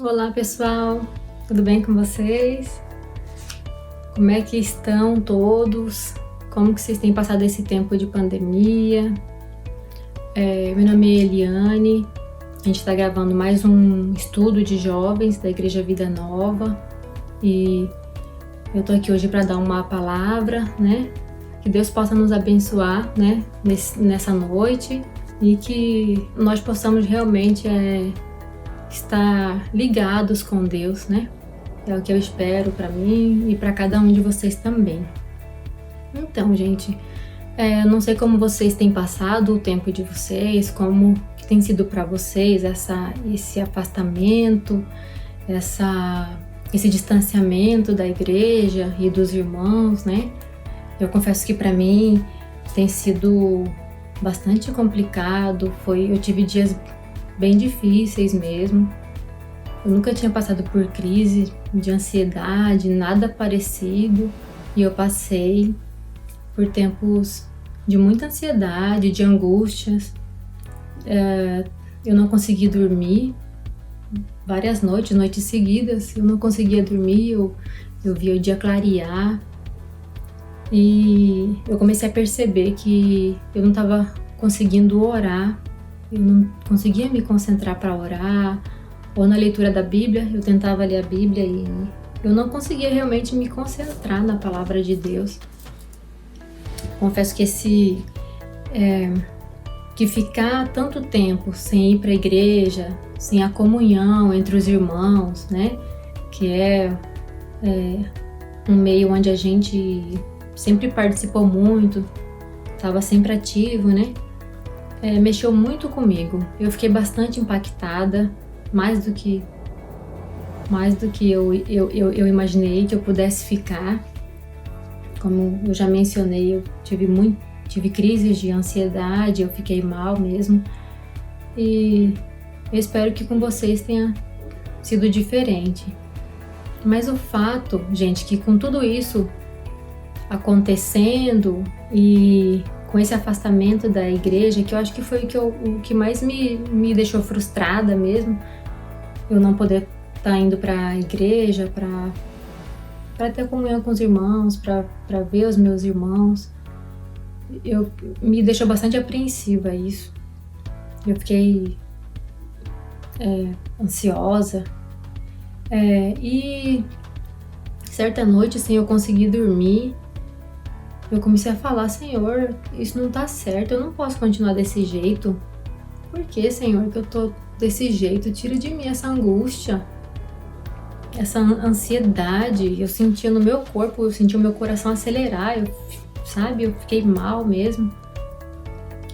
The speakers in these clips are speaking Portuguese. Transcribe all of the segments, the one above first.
Olá pessoal, tudo bem com vocês? Como é que estão todos? Como que vocês têm passado esse tempo de pandemia? Meu nome é Eliane, a gente está gravando mais um estudo de jovens da Igreja Vida Nova e eu tô aqui hoje para dar uma palavra, né? Que Deus possa nos abençoar, né? Nessa noite e que nós possamos realmente estar ligados com Deus, né? É o que eu espero para mim e para cada um de vocês também. Então, gente, não sei como vocês têm passado o tempo de vocês, como que tem sido para vocês esse afastamento, esse distanciamento da igreja e dos irmãos, né? Eu confesso que para mim tem sido bastante complicado. Eu tive dias bem difíceis mesmo. Eu nunca tinha passado por crise de ansiedade, nada parecido, e eu passei por tempos de muita ansiedade, de angústias. Eu não consegui dormir várias noites seguidas, eu não conseguia dormir, eu via o dia clarear, e eu comecei a perceber que eu não estava conseguindo orar. Eu não conseguia me concentrar para orar, ou na leitura da Bíblia, eu tentava ler a Bíblia e eu não conseguia realmente me concentrar na palavra de Deus. Confesso que que ficar tanto tempo sem ir para a igreja, sem a comunhão entre os irmãos, né, que é um meio onde a gente sempre participou muito, estava sempre ativo, né? Mexeu muito comigo. Eu fiquei bastante impactada, mais do que eu imaginei que eu pudesse ficar. Como eu já mencionei, eu tive crises de ansiedade, eu fiquei mal mesmo. E eu espero que com vocês tenha sido diferente. Mas o fato, gente, que com tudo isso acontecendo e com esse afastamento da igreja, que eu acho que foi o que mais me deixou frustrada mesmo, eu não poder estar indo para a igreja, para ter comunhão com os irmãos, para ver os meus irmãos, me deixou bastante apreensiva isso. Eu fiquei ansiosa, e certa noite, sem eu conseguir dormir, eu comecei a falar: Senhor, isso não tá certo, eu não posso continuar desse jeito. Por que, Senhor, que eu tô desse jeito? Tira de mim essa angústia, essa ansiedade. Eu sentia no meu corpo, eu sentia o meu coração acelerar, eu fiquei mal mesmo.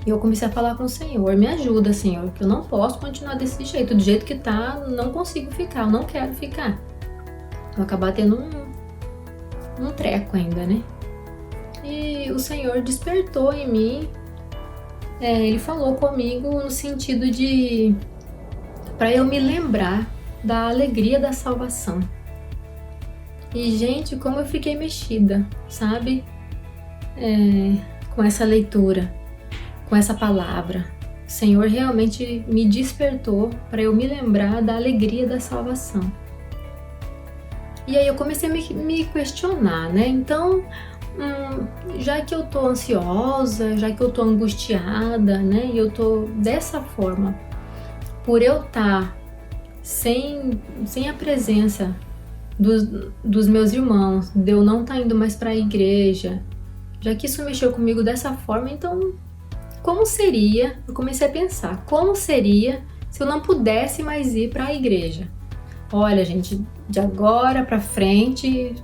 E eu comecei a falar com o Senhor: me ajuda, Senhor, que eu não posso continuar desse jeito, do jeito que tá, não consigo ficar, eu não quero ficar. Vou acabar tendo um treco ainda, né? E o Senhor despertou em mim, Ele falou comigo no sentido de para eu me lembrar da alegria da salvação. E, gente, como eu fiquei mexida, sabe? Com essa leitura, com essa palavra. O Senhor realmente me despertou para eu me lembrar da alegria da salvação. E aí eu comecei a me questionar, né? Então, já que eu tô ansiosa, já que eu tô angustiada, né, e eu tô dessa forma, por eu estar sem a presença dos meus irmãos, de eu não estar indo mais para a igreja, já que isso mexeu comigo dessa forma, então como seria, eu comecei a pensar, como seria se eu não pudesse mais ir para a igreja? Olha, gente, de agora para frente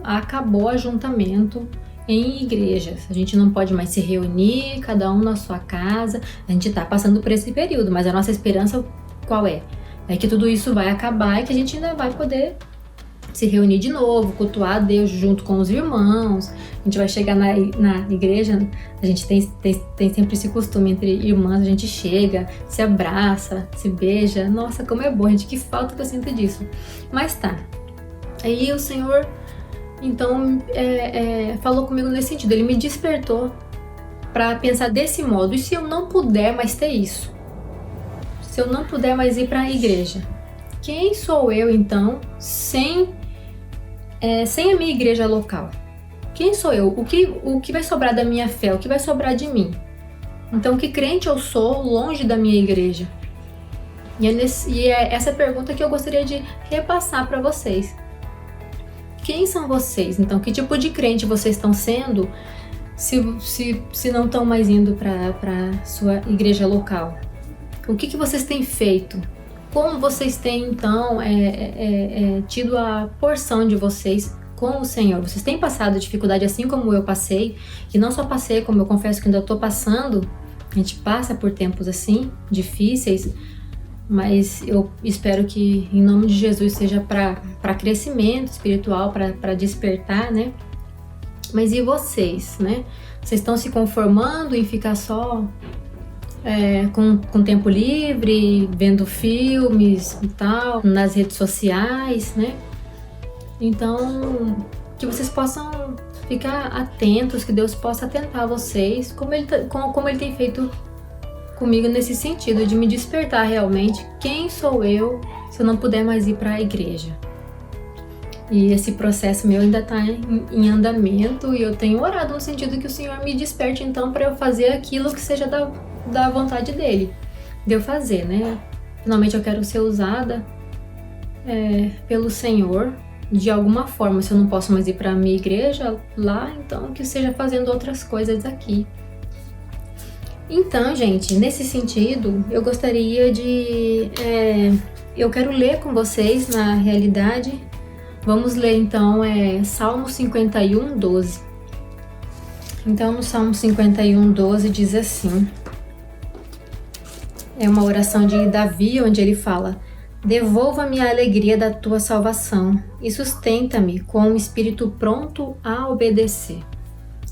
acabou o ajuntamento em igrejas. A gente não pode mais se reunir, cada um na sua casa. A gente tá passando por esse período, mas a nossa esperança qual é? É que tudo isso vai acabar e que a gente ainda vai poder se reunir de novo, cultuar a Deus junto com os irmãos. A gente vai chegar na igreja, a gente tem sempre esse costume entre irmãs, a gente chega, se abraça, se beija. Nossa, como é bom, gente, que falta que eu sinto disso. Mas tá. Aí o Senhor, então, falou comigo nesse sentido. Ele me despertou para pensar desse modo. E se eu não puder mais ter isso? Se eu não puder mais ir para a igreja? quem sou eu então sem a minha igreja local? Quem sou eu? O que vai sobrar da minha fé? O que vai sobrar de mim? Então, que crente eu sou longe da minha igreja? E é essa pergunta que eu gostaria de repassar para vocês. Quem são vocês? Então, que tipo de crente vocês estão sendo se não estão mais indo para sua igreja local? O que vocês têm feito? Como vocês têm, então, tido a porção de vocês com o Senhor? Vocês têm passado dificuldade assim como eu passei? E não só passei, como eu confesso que ainda estou passando. A gente passa por tempos assim, difíceis, mas eu espero que em nome de Jesus seja para crescimento espiritual, para despertar, né? Mas e vocês, né? Vocês estão se conformando em ficar só com tempo livre, vendo filmes e tal, nas redes sociais, né? Então, que vocês possam ficar atentos, que Deus possa atentar vocês, como Ele tem feito comigo nesse sentido, de me despertar realmente quem sou eu se eu não puder mais ir para a igreja. E esse processo meu ainda está em andamento e eu tenho orado no sentido que o Senhor me desperte então para eu fazer aquilo que seja da vontade dEle, de eu fazer, né? Finalmente eu quero ser usada pelo Senhor de alguma forma. Se eu não posso mais ir para a minha igreja lá, então que seja fazendo outras coisas aqui. Então, gente, nesse sentido, eu gostaria de... eu quero ler com vocês, na realidade. Vamos ler, então, Salmo 51, 12. Então, no Salmo 51, 12, diz assim... É uma oração de Davi, onde ele fala: devolva-me a alegria da tua salvação e sustenta-me com um espírito pronto a obedecer.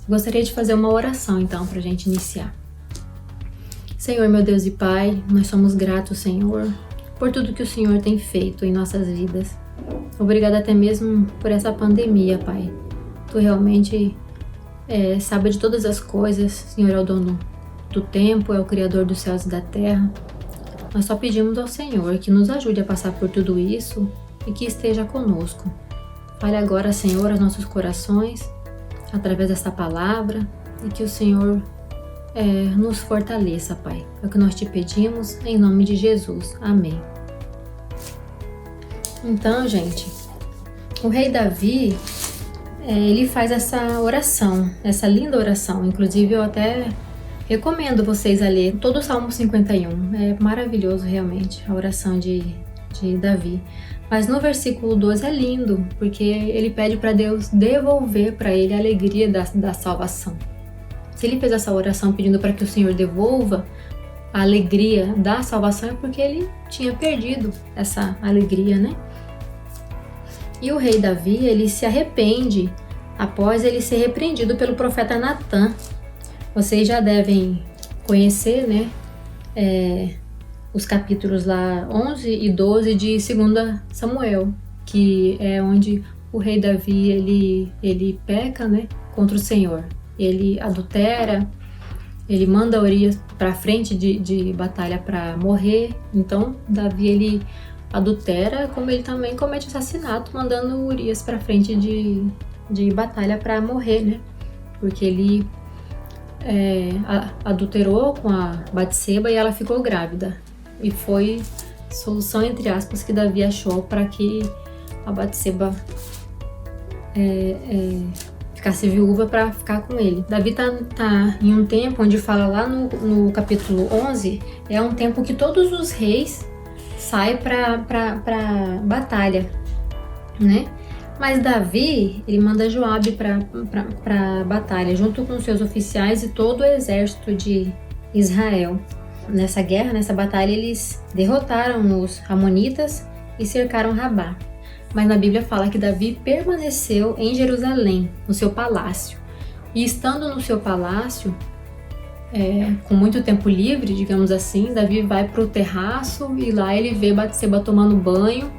Gostaria de fazer uma oração, então, para a gente iniciar. Senhor, meu Deus e Pai, nós somos gratos, Senhor, por tudo que o Senhor tem feito em nossas vidas. Obrigada até mesmo por essa pandemia, Pai. Tu realmente sabe de todas as coisas, Senhor é o dono do tempo, é o Criador dos céus e da terra. Nós só pedimos ao Senhor que nos ajude a passar por tudo isso e que esteja conosco. Fale agora, Senhor, aos nossos corações, através dessa palavra, e que o Senhor nos fortaleça, Pai. É o que nós te pedimos, em nome de Jesus. Amém. Então, gente, o rei Davi, ele faz essa oração, essa linda oração. Inclusive, eu até recomendo vocês a ler todo o Salmo 51. É maravilhoso, realmente, a oração de Davi. Mas no versículo 12 é lindo, porque ele pede para Deus devolver para ele a alegria da salvação. Se ele fez essa oração pedindo para que o Senhor devolva a alegria da salvação, é porque ele tinha perdido essa alegria, né? E o rei Davi, ele se arrepende após ele ser repreendido pelo profeta Natã. Vocês já devem conhecer, né, os capítulos lá 11 e 12 de 2 Samuel, que é onde o rei Davi, ele peca, né, contra o Senhor. Ele adultera, ele manda Urias para frente de batalha para morrer. Então, Davi, ele adultera, como ele também comete assassinato, mandando Urias para frente de batalha para morrer, né? Porque ele adulterou com a Batseba e ela ficou grávida. E foi solução, entre aspas, que Davi achou para que a Batseba ficasse viúva para ficar com ele. Davi tá em um tempo onde fala lá no capítulo 11, é um tempo que todos os reis saem para batalha, né? Mas Davi, ele manda Joabe para batalha, junto com seus oficiais e todo o exército de Israel. Nessa guerra, nessa batalha, eles derrotaram os amonitas e cercaram Rabá. Mas na Bíblia fala que Davi permaneceu em Jerusalém, no seu palácio. E estando no seu palácio, com muito tempo livre, digamos assim, Davi vai para o terraço e lá ele vê Batseba tomando banho.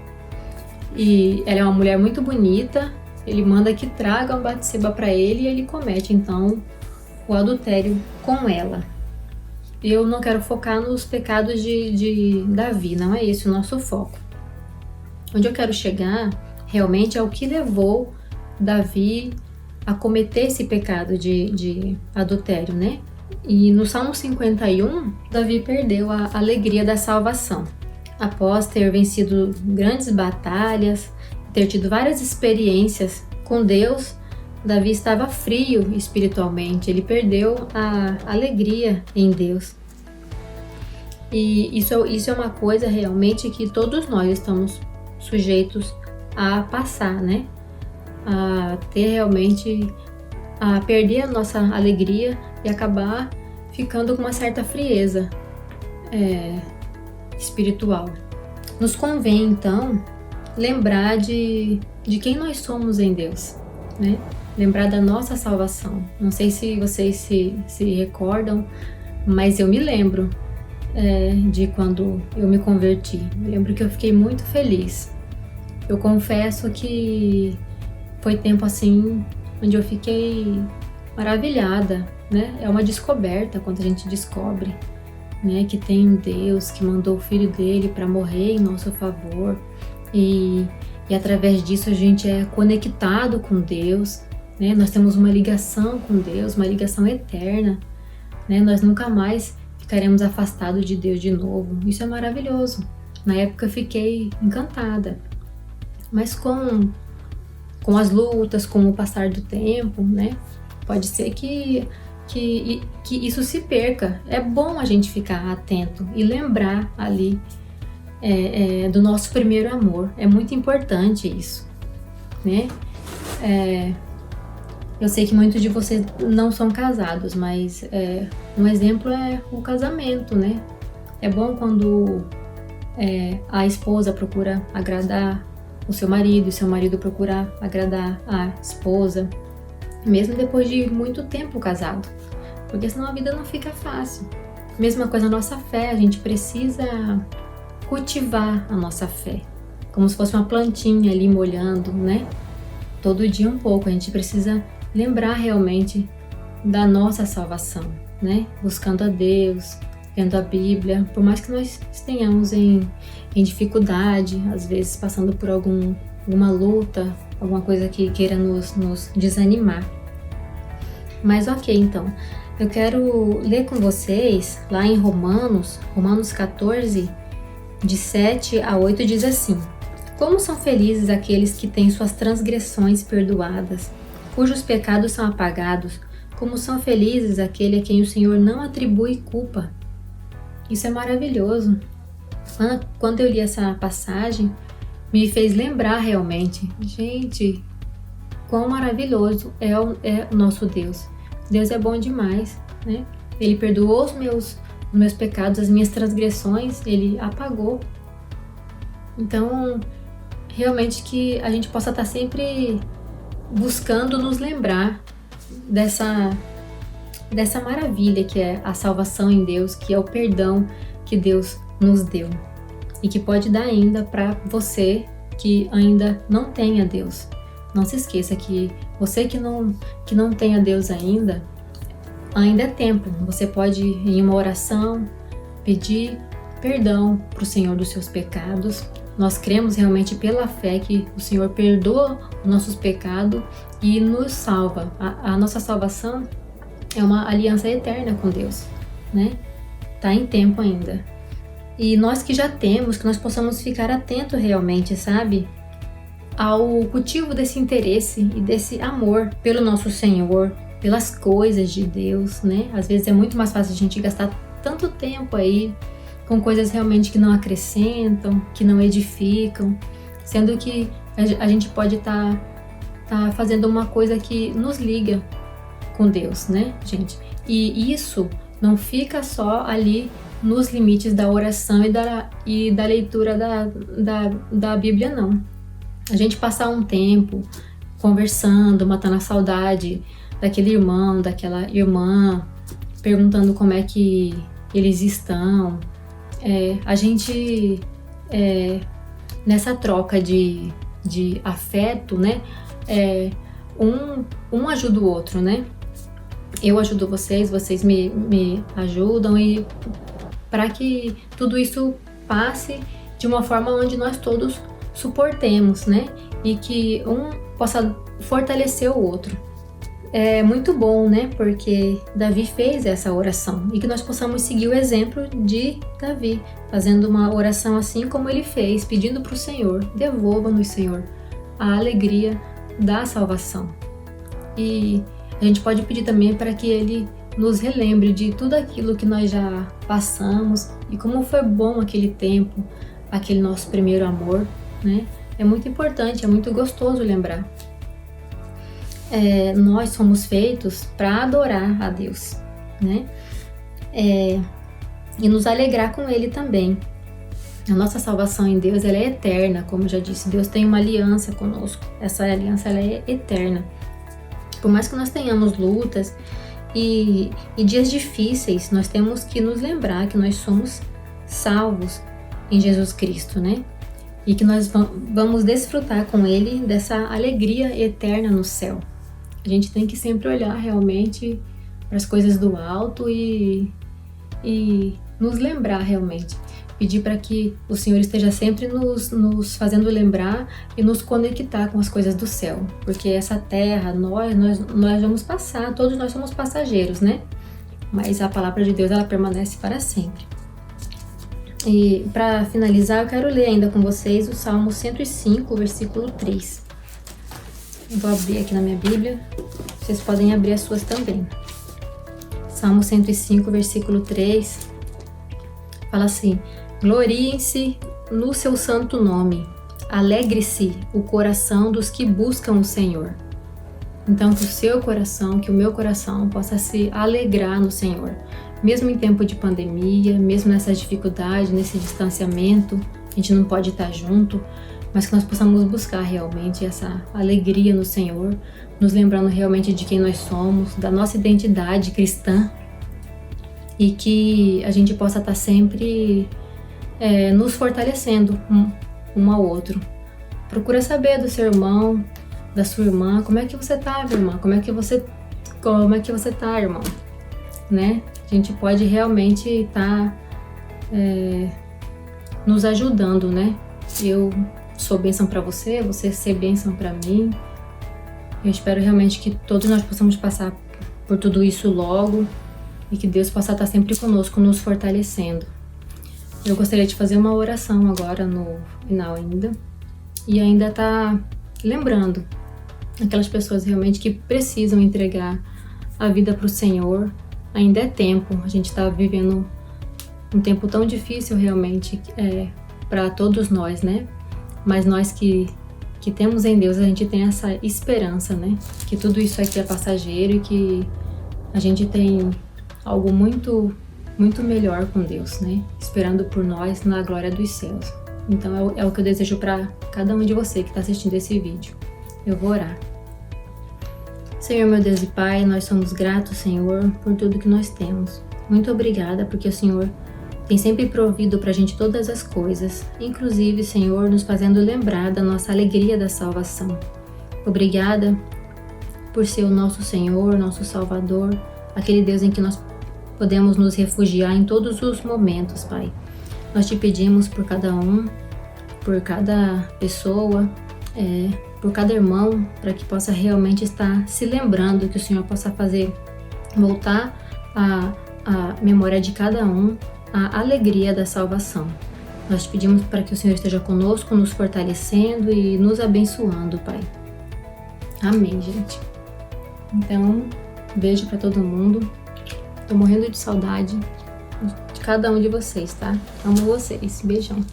E ela é uma mulher muito bonita. Ele manda que tragam Batseba para ele e ele comete então o adultério com ela. Eu não quero focar nos pecados de Davi, não é esse o nosso foco. Onde eu quero chegar realmente é o que levou Davi a cometer esse pecado de adultério, né? E no Salmo 51, Davi perdeu a alegria da salvação. Após ter vencido grandes batalhas, ter tido várias experiências com Deus, Davi estava frio espiritualmente, ele perdeu a alegria em Deus. E isso é uma coisa realmente que todos nós estamos sujeitos a passar, né? A ter realmente, a perder a nossa alegria e acabar ficando com uma certa frieza espiritual. Nos convém, então, lembrar de quem nós somos em Deus, né? Lembrar da nossa salvação. Não sei se vocês se recordam, mas eu me lembro de quando eu me converti. Eu lembro que eu fiquei muito feliz. Eu confesso que foi tempo assim onde eu fiquei maravilhada, né? É uma descoberta quando a gente descobre, né, que tem um Deus que mandou o Filho dele para morrer em nosso favor e através disso a gente é conectado com Deus, né? Nós temos uma ligação com Deus, uma ligação eterna, né? Nós nunca mais ficaremos afastados de Deus de novo. Isso é maravilhoso. Na época eu fiquei encantada, mas com as lutas, com o passar do tempo, né? Pode ser que isso se perca. É bom a gente ficar atento e lembrar ali do nosso primeiro amor. É muito importante isso, né? Eu sei que muitos de vocês não são casados, mas um exemplo é o casamento, né? É bom quando a esposa procura agradar o seu marido, e seu marido procura agradar a esposa, mesmo depois de muito tempo casado, porque senão a vida não fica fácil. Mesma coisa a nossa fé, a gente precisa cultivar a nossa fé, como se fosse uma plantinha ali molhando, né? Todo dia um pouco, a gente precisa lembrar realmente da nossa salvação, né? Buscando a Deus, lendo a Bíblia, por mais que nós estejamos em dificuldade, às vezes passando por alguma luta, alguma coisa que queira nos desanimar. Mas ok, então, eu quero ler com vocês lá em Romanos 14, de 7 a 8, diz assim: Como são felizes aqueles que têm suas transgressões perdoadas, cujos pecados são apagados, como são felizes aquele a quem o Senhor não atribui culpa. Isso é maravilhoso. Quando eu li essa passagem, me fez lembrar realmente, gente, quão maravilhoso é o nosso Deus. Deus é bom demais, né? Ele perdoou os meus pecados, as minhas transgressões, Ele apagou. Então, realmente que a gente possa estar sempre buscando nos lembrar dessa maravilha que é a salvação em Deus, que é o perdão que Deus nos deu e que pode dar ainda para você que ainda não tem a Deus. Não se esqueça que você que não tem a Deus ainda é tempo. Você pode, em uma oração, pedir perdão para o Senhor dos seus pecados. Nós cremos realmente pela fé que o Senhor perdoa os nossos pecados e nos salva. A nossa salvação é uma aliança eterna com Deus, né? Tá em tempo ainda. E nós que já temos, que nós possamos ficar atentos realmente, sabe? Ao cultivo desse interesse e desse amor pelo nosso Senhor, pelas coisas de Deus, né? Às vezes é muito mais fácil a gente gastar tanto tempo aí com coisas realmente que não acrescentam, que não edificam, sendo que a gente pode estar fazendo uma coisa que nos liga com Deus, né, gente? E isso não fica só ali nos limites da oração e da leitura da Bíblia, não. A gente passar um tempo conversando, matando a saudade daquele irmão, daquela irmã, perguntando como é que eles estão. A gente, nessa troca de afeto, né, um ajuda o outro, né? Eu ajudo vocês, vocês me ajudam, e para que tudo isso passe de uma forma onde nós todos suportemos, né? E que um possa fortalecer o outro. É muito bom, né? Porque Davi fez essa oração e que nós possamos seguir o exemplo de Davi, fazendo uma oração assim como ele fez, pedindo para o Senhor: devolva-nos, Senhor, a alegria da salvação. E a gente pode pedir também para que Ele nos relembre de tudo aquilo que nós já passamos e como foi bom aquele tempo, aquele nosso primeiro amor, né? É muito importante, é muito gostoso lembrar. Nós somos feitos para adorar a Deus, né? E nos alegrar com Ele também. A nossa salvação em Deus, ela é eterna, como eu já disse. Deus tem uma aliança conosco. Essa aliança, ela é eterna. Por mais que nós tenhamos lutas e dias difíceis, nós temos que nos lembrar que nós somos salvos em Jesus Cristo, né? E que nós vamos desfrutar com Ele dessa alegria eterna no céu. A gente tem que sempre olhar realmente para as coisas do alto e nos lembrar realmente. Pedir para que o Senhor esteja sempre nos fazendo lembrar e nos conectar com as coisas do céu. Porque essa terra, nós vamos passar, todos nós somos passageiros, né? Mas a palavra de Deus, ela permanece para sempre. E para finalizar, eu quero ler ainda com vocês o Salmo 105, versículo 3. Eu vou abrir aqui na minha Bíblia, vocês podem abrir as suas também. Salmo 105, versículo 3, fala assim: gloriem-se no seu santo nome, alegre-se o coração dos que buscam o Senhor. Então, que o seu coração, que o meu coração possa se alegrar no Senhor, mesmo em tempo de pandemia, mesmo nessa dificuldade, nesse distanciamento, a gente não pode estar junto, mas que nós possamos buscar realmente essa alegria no Senhor, nos lembrando realmente de quem nós somos, da nossa identidade cristã, e que a gente possa estar sempre nos fortalecendo um ao outro. Procura saber do seu irmão, da sua irmã, como é que você tá, minha irmã? Como é que você tá, irmão? Né? A gente pode realmente estar nos ajudando, né? Eu sou bênção para você, você ser bênção para mim. Eu espero realmente que todos nós possamos passar por tudo isso logo e que Deus possa estar sempre conosco, nos fortalecendo. Eu gostaria de fazer uma oração agora no final ainda e ainda tá lembrando aquelas pessoas realmente que precisam entregar a vida para o Senhor. Ainda é tempo, a gente está vivendo um tempo tão difícil realmente para todos nós, né? Mas nós que temos em Deus, a gente tem essa esperança, né? Que tudo isso aqui é passageiro e que a gente tem algo muito, muito melhor com Deus, né? Esperando por nós na glória dos céus. Então é o que eu desejo para cada um de você que está assistindo esse vídeo. Eu vou orar. Senhor, meu Deus e Pai, nós somos gratos, Senhor, por tudo que nós temos. Muito obrigada porque o Senhor tem sempre provido para a gente todas as coisas, inclusive, Senhor, nos fazendo lembrar da nossa alegria da salvação. Obrigada por ser o nosso Senhor, nosso Salvador, aquele Deus em que nós podemos nos refugiar em todos os momentos, Pai. Nós te pedimos por cada um, por cada pessoa, por cada irmão, para que possa realmente estar se lembrando, que o Senhor possa fazer voltar a memória de cada um a alegria da salvação. Nós te pedimos para que o Senhor esteja conosco, nos fortalecendo e nos abençoando, Pai. Amém, gente. Então, beijo para todo mundo. Tô morrendo de saudade de cada um de vocês, tá? Amo vocês. Beijão.